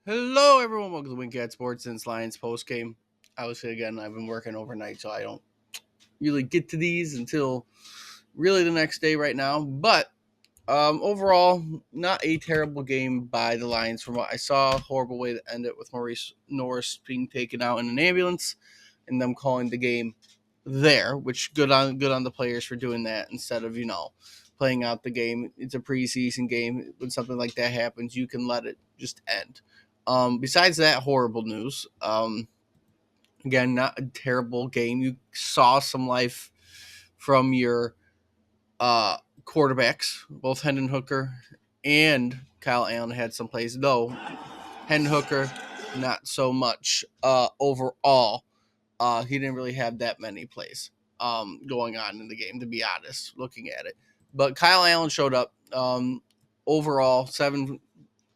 Hello, everyone. Welcome to Wingcat Sports Since Lions Postgame. Obviously, again, I've been working overnight, so I don't really get to these until really the next day right now. But overall, not a terrible game by the Lions from what I saw. Horrible way to end it with Maurice Norris being taken out in an ambulance and them calling the game there, which good on the players for doing that instead of playing out the game. It's a preseason game. When something like that happens, you can let it just end. Besides that horrible news, again, not a terrible game. You saw some life from your quarterbacks. Both Hendon Hooker and Kyle Allen had some plays, though Hendon Hooker not so much overall. He didn't really have that many plays going on in the game, to be honest, looking at it. But Kyle Allen showed up. Overall, 7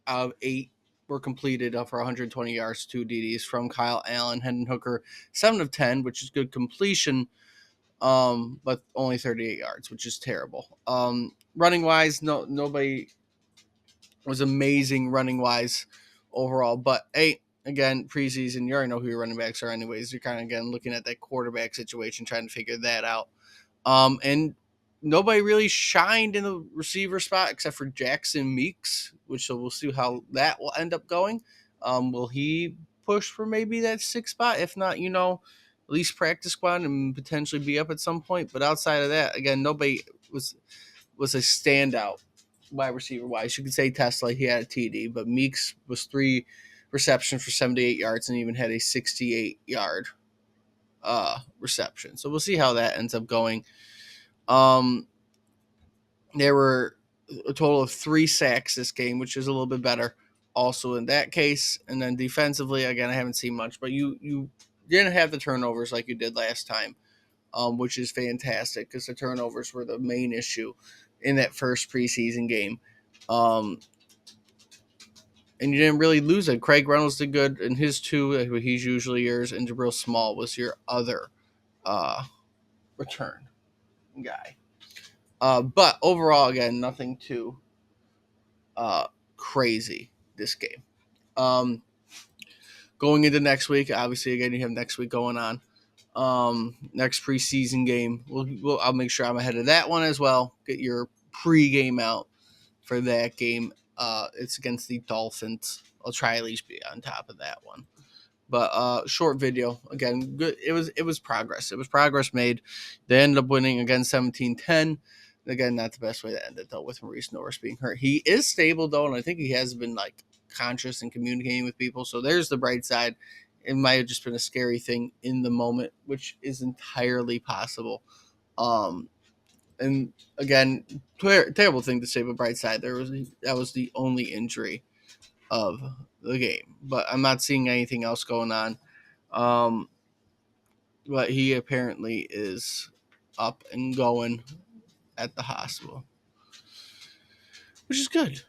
out of 8 were completed for 120 yards, 2 DDs from Kyle Allen. Hendon Hooker, 7 of 10, which is good completion, but only 38 yards, which is terrible. Running wise, nobody was amazing running wise overall. But hey, again, preseason, you already know who your running backs are, anyways. You're kind of again looking at that quarterback situation, trying to figure that out. And nobody really shined in the receiver spot except for Jackson Meeks, which so we'll see how that will end up going. Will he push for maybe that 6th spot? If not, at least practice squad and potentially be up at some point. But outside of that, again, nobody was a standout wide receiver wise. You could say Tesla, he had a TD, but Meeks was 3 receptions for 78 yards and even had a 68-yard reception. So we'll see how that ends up going. There were a total of 3 sacks this game, which is a little bit better also in that case. And then defensively, again, I haven't seen much, but you didn't have the turnovers like you did last time, which is fantastic because the turnovers were the main issue in that first preseason game. And you didn't really lose it. Craig Reynolds did good in his 2. He's usually yours, and Jabril Small was your other return guy. But overall, again, nothing too crazy this game. Going into next week, obviously, again, you have next week going on. Next preseason game, I'll make sure I'm ahead of that one as well. Get your pregame out for that game. It's against the Dolphins. I'll try at least be on top of that one. But short video, again, good. It was progress. It was progress made. They ended up winning again 17-10. Again, not the best way to end it, though, with Maurice Norris being hurt. He is stable, though, and I think he has been, conscious and communicating with people. So there's the bright side. It might have just been a scary thing in the moment, which is entirely possible. And again, terrible thing to say, but bright side, that was the only injury of the game. But I'm not seeing anything else going on. But he apparently is up and going at the hospital, which is good.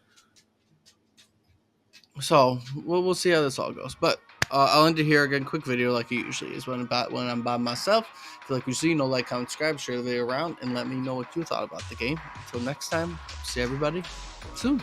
So we'll see how this all goes. But I'll end it here again. Quick video like it usually is when I'm by myself. If you like what you see, like, comment, subscribe, share the video around, and let me know what you thought about the game. Until next time, see everybody soon.